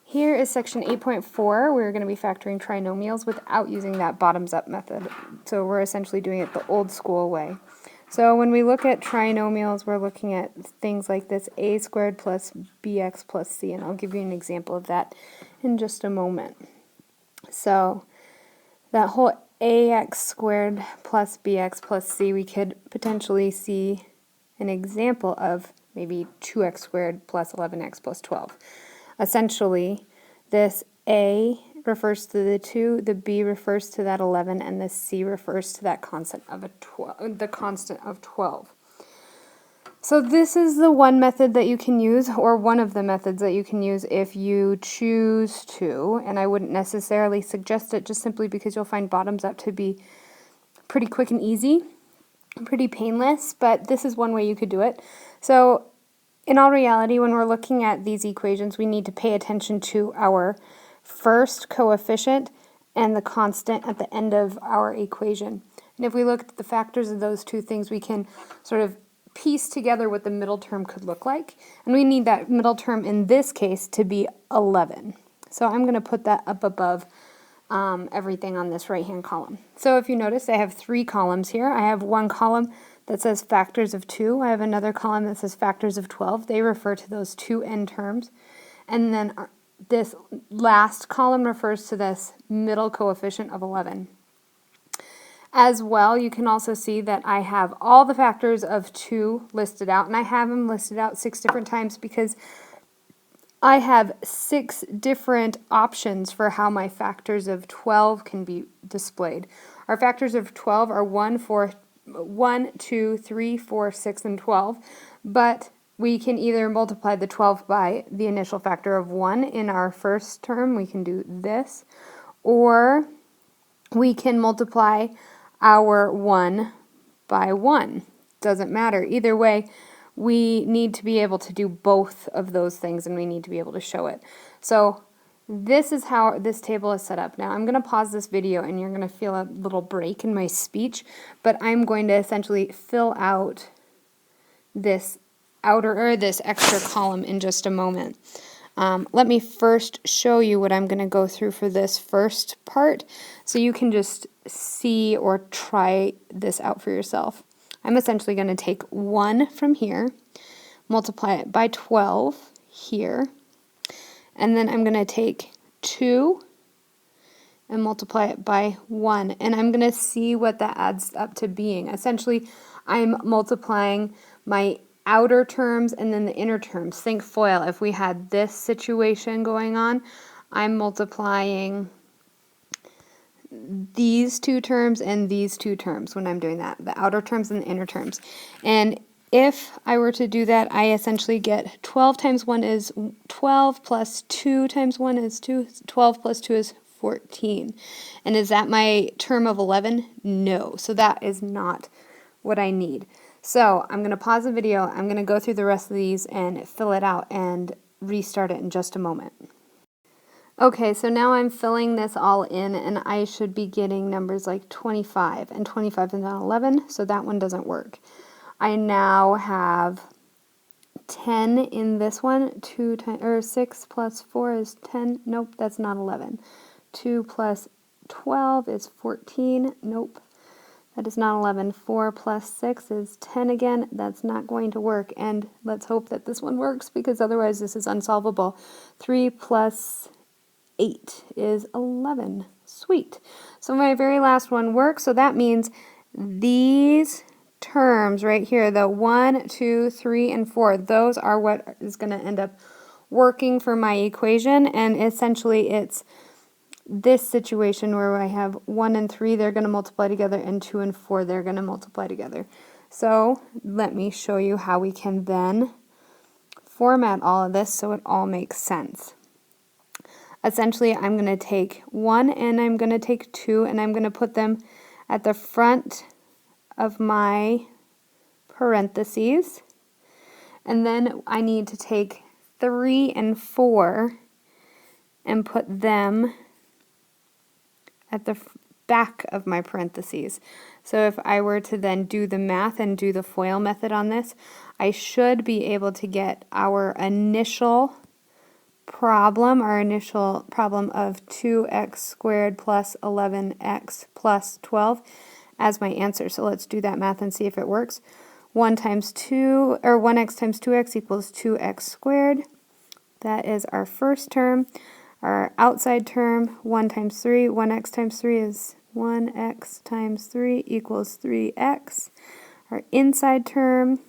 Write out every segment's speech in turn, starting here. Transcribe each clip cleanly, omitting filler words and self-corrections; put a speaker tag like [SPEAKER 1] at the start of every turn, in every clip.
[SPEAKER 1] Here is section 8.4. We're going to be factoring trinomials without using that bottoms-up method. So we're essentially doing it the old school way. So when we look at trinomials, we're looking at things like this: a squared plus bx plus c, and I'll give you an example of that in just a moment. So that whole ax squared plus bx plus c, we could potentially see an example of maybe 2x squared plus 11x plus 12. Essentially, this a refers to the 2, the b refers to that 11, and the c refers to that constant of the constant of 12. So this is the one method that you can use, or one of the methods that you can use if you choose to, and I wouldn't necessarily suggest it just simply because you'll find bottoms up to be pretty quick and easy, pretty painless, but this is one way you could do it. So in all reality, when we're looking at these equations, we need to pay attention to our first coefficient and the constant at the end of our equation. And if we look at the factors of those two things, we can sort of piece together what the middle term could look like. And we need that middle term in this case to be 11. So I'm going to put that up above everything on this right-hand column. So if you notice, I have 3 columns here. I have one column that says factors of 2. I have another column that says factors of 12. They refer to those two end terms. And then this last column refers to this middle coefficient of 11. As well, you can also see that I have all the factors of 2 listed out, and I have them listed out 6 different times because I have 6 different options for how my factors of 12 can be displayed. Our factors of 12 are 1, 2, 3, 4, 6, and 12, but we can either multiply the 12 by the initial factor of 1 in our first term, we can do this, or we can multiply our 1 by 1. Doesn't matter. Either way, we need to be able to do both of those things, and we need to be able to show it. So this is how this table is set up. Now I'm going to pause this video and you're going to feel a little break in my speech, but I'm going to essentially fill out this this extra column in just a moment. Let me first show you what I'm going to go through for this first part so you can just see or try this out for yourself. I'm essentially going to take 1 from here, multiply it by 12 here, and then I'm going to take 2 and multiply it by 1, and I'm going to see what that adds up to being. Essentially, I'm multiplying my outer terms and then the inner terms. Think FOIL. If we had this situation going on, I'm multiplying these two terms and these two terms when I'm doing that, the outer terms and the inner terms. And if I were to do that, I essentially get 12 times 1 is 12 plus 2 times 1 is 2. 12 plus 2 is 14. And is that my term of 11? No. So that is not what I need. So I'm going to pause the video. I'm going to go through the rest of these and fill it out and restart it in just a moment. Okay, so now I'm filling this all in, and I should be getting numbers like 25, and 25 is not 11, so that one doesn't work. I now have 10 in this one. 6 plus 4 is 10. Nope, that's not 11. 2 plus 12 is 14. Nope, that is not 11. 4 plus 6 is 10 again. That's not going to work, and let's hope that this one works because otherwise this is unsolvable. 3 plus 8 is 11. Sweet. So my very last one works, so that means these terms right here, the 1, 2, 3, and 4, those are what is going to end up working for my equation, and essentially it's this situation where I have 1 and 3, they're going to multiply together, and 2 and 4, they're going to multiply together. So let me show you how we can then format all of this so it all makes sense. Essentially, I'm going to take 1 and I'm going to take 2 and I'm going to put them at the front of my parentheses. And then I need to take 3 and 4 and put them at the back of my parentheses. So if I were to then do the math and do the FOIL method on this, I should be able to get our initial problem, our initial problem of 2x squared plus 11x plus 12 as my answer. So let's do that math and see if it works. 1 times 2, or 1x times 2x equals 2x squared. That is our first term. Our outside term, 1 times 3, 1x times 3 is 1x times 3 equals 3x. Our inside term,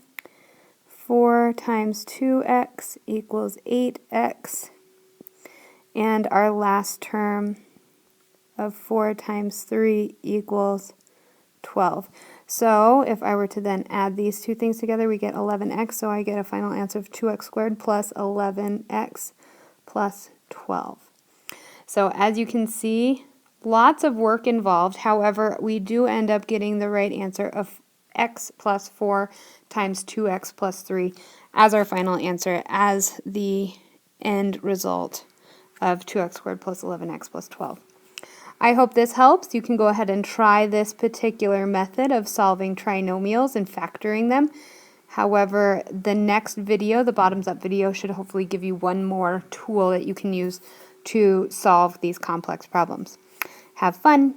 [SPEAKER 1] 4 times 2x equals 8x. And our last term of 4 times 3 equals 12. So if I were to then add these two things together, we get 11x, so I get a final answer of 2x squared plus 11x plus 12. So as you can see, lots of work involved. However, we do end up getting the right answer of x plus 4 times 2x plus 3 as our final answer, as the end result of 2x squared plus 11x plus 12. I hope this helps. You can go ahead and try this particular method of solving trinomials and factoring them. However, the next video, the bottoms up video, should hopefully give you one more tool that you can use to solve these complex problems. Have fun!